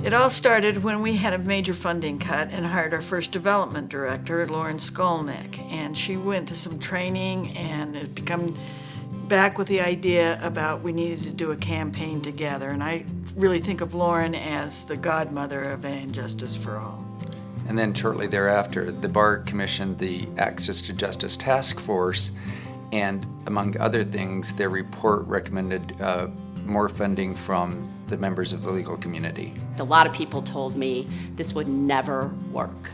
It all started when we had a major funding cut and hired our first development director, Lauren Skolnick, and she went to some training and had come back with the idea about we needed to do a campaign together, and I really think of Lauren as the godmother of And Justice for All. And then shortly thereafter, the bar commissioned the Access to Justice Task Force, and among other things, their report recommended more funding from the members of the legal community. A lot of people told me this would never work.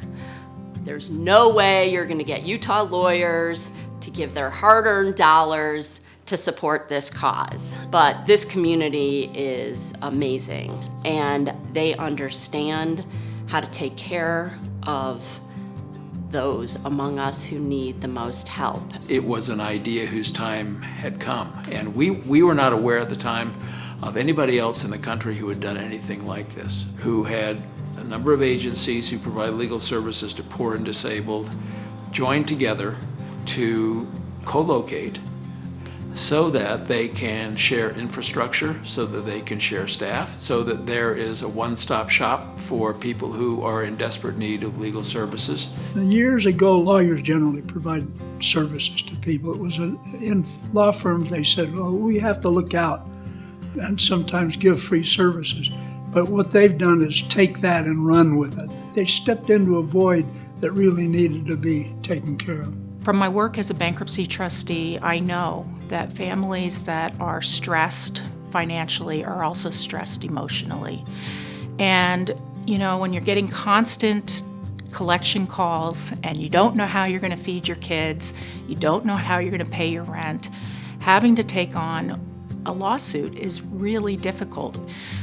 There's no way you're going to get Utah lawyers to give their hard-earned dollars to support this cause. But this community is amazing, and they understand how to take care of those among us who need the most help. It was an idea whose time had come, and we were not aware at the time of anybody else in the country who had done anything like this, who had a number of agencies who provide legal services to poor and disabled join together to co-locate so that they can share infrastructure, so that they can share staff, so that there is a one-stop shop for people who are in desperate need of legal services. Years ago, lawyers generally provide services to people. It was in law firms, they said, well, we have to look out and sometimes give free services. But what they've done is take that and run with it. They stepped into a void that really needed to be taken care of. From my work as a bankruptcy trustee, I know that families that are stressed financially are also stressed emotionally. And, you know, when you're getting constant collection calls and you don't know how you're going to feed your kids, you don't know how you're going to pay your rent, having to take on a lawsuit is really difficult.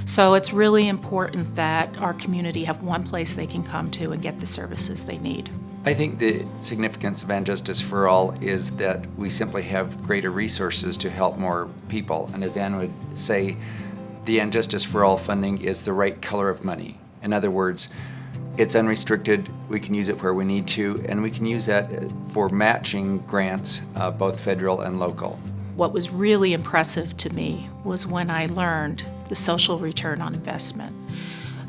So it's really important that our community have one place they can come to and get the services they need. I think the significance of And Justice for All is that we simply have greater resources to help more people. And as Ann would say, the And Justice for All funding is the right color of money. In other words, it's unrestricted, we can use it where we need to, and we can use that for matching grants, both federal and local. What was really impressive to me was when I learned the social return on investment.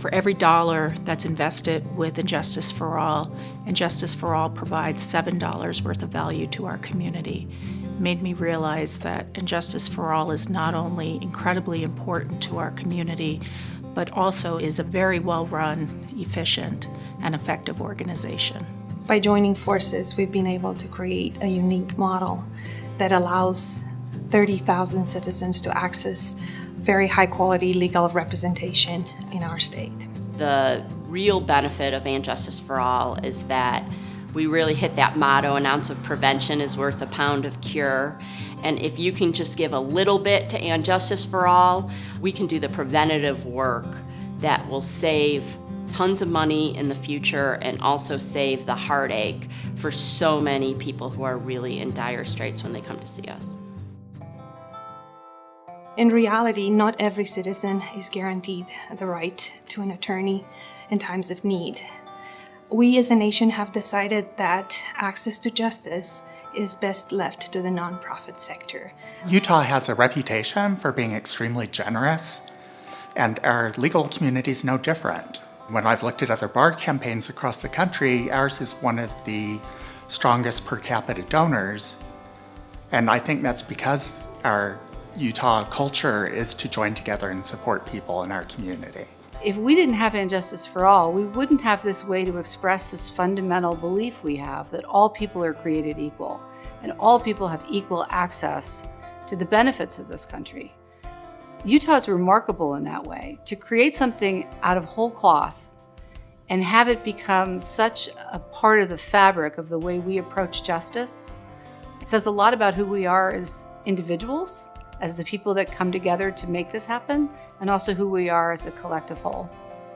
For every dollar that's invested with And Justice for All, And Justice for All provides $7 worth of value to our community. It made me realize that And Justice for All is not only incredibly important to our community, but also is a very well-run, efficient, and effective organization. By joining forces, we've been able to create a unique model that allows 30,000 citizens to access very high-quality legal representation in our state. The real benefit of And Justice for All is that we really hit that motto, an ounce of prevention is worth a pound of cure. And if you can just give a little bit to And Justice for All, we can do the preventative work that will save tons of money in the future and also save the heartache for so many people who are really in dire straits when they come to see us. In reality, not every citizen is guaranteed the right to an attorney in times of need. We as a nation have decided that access to justice is best left to the nonprofit sector. Utah has a reputation for being extremely generous, and our legal community is no different. When I've looked at other bar campaigns across the country, ours is one of the strongest per capita donors, and I think that's because our Utah culture is to join together and support people in our community. If we didn't have And Justice for All, we wouldn't have this way to express this fundamental belief we have that all people are created equal and all people have equal access to the benefits of this country. Utah is remarkable in that way. To create something out of whole cloth and have it become such a part of the fabric of the way we approach justice, it says a lot about who we are as individuals, as the people that come together to make this happen, and also who we are as a collective whole.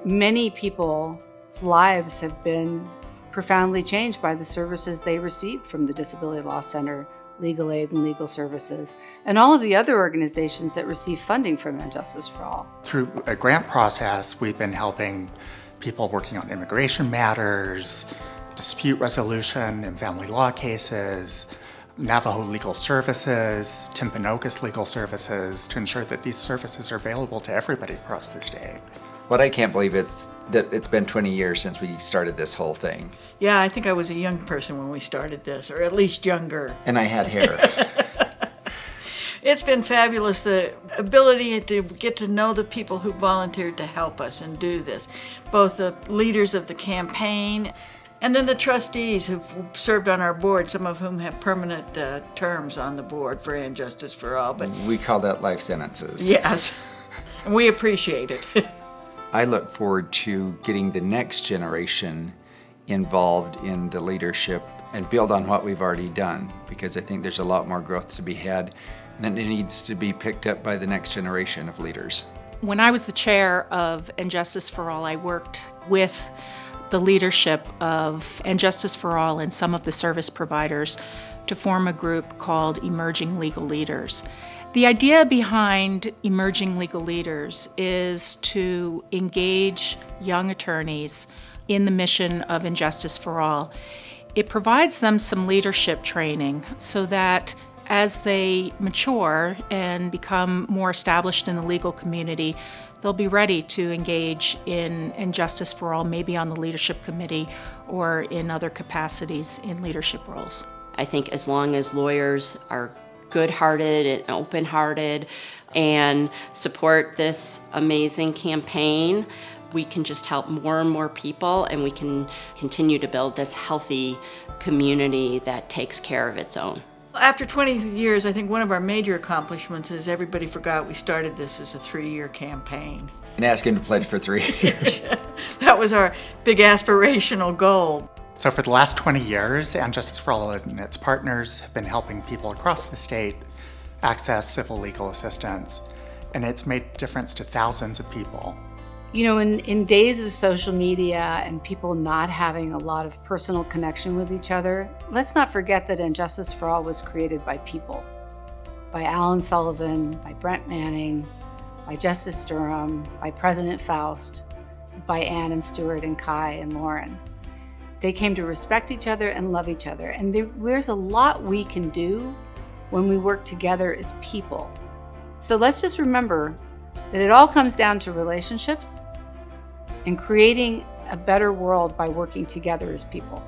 Many people's lives have been profoundly changed by the services they received from the Disability Law Center, Legal Aid and Legal Services, and all of the other organizations that receive funding from And Justice for All. Through a grant process, we've been helping people working on immigration matters, dispute resolution in family law cases, Navajo Legal Services, Timpanogos Legal Services, to ensure that these services are available to everybody across the state. What I can't believe is that it's been 20 years since we started this whole thing. Yeah, I think I was a young person when we started this, or at least younger. And I had hair. It's been fabulous, the ability to get to know the people who volunteered to help us and do this, both the leaders of the campaign and then the trustees who've served on our board, some of whom have permanent terms on the board for And Justice for All. But We call that life sentences. yes, and we appreciate it. I look forward to getting the next generation involved in the leadership and build on what we've already done, because I think there's a lot more growth to be had, and it needs to be picked up by the next generation of leaders. When I was the chair of And Justice for All, I worked with the leadership of And Justice for All and some of the service providers to form a group called Emerging Legal Leaders. The idea behind Emerging Legal Leaders is to engage young attorneys in the mission of And Justice for All. It provides them some leadership training so that as they mature and become more established in the legal community, they'll be ready to engage in And Justice for All, maybe on the leadership committee or in other capacities in leadership roles. I think as long as lawyers are good-hearted and open-hearted and support this amazing campaign, we can just help more and more people, and we can continue to build this healthy community that takes care of its own. After 20 years, I think one of our major accomplishments is everybody forgot we started this as a 3-year campaign. And ask him to pledge for 3 years. That was our big aspirational goal. So for the last 20 years, And Justice for All and its partners have been helping people across the state access civil legal assistance, and it's made a difference to thousands of people. You know, in days of social media and people not having a lot of personal connection with each other, let's not forget that And Justice for All was created by people. By Alan Sullivan, by Brent Manning, by Justice Durham, by President Faust, by Ann and Stuart and Kai and Lauren. They came to respect each other and love each other. And there's a lot we can do when we work together as people. So let's just remember that it all comes down to relationships and creating a better world by working together as people.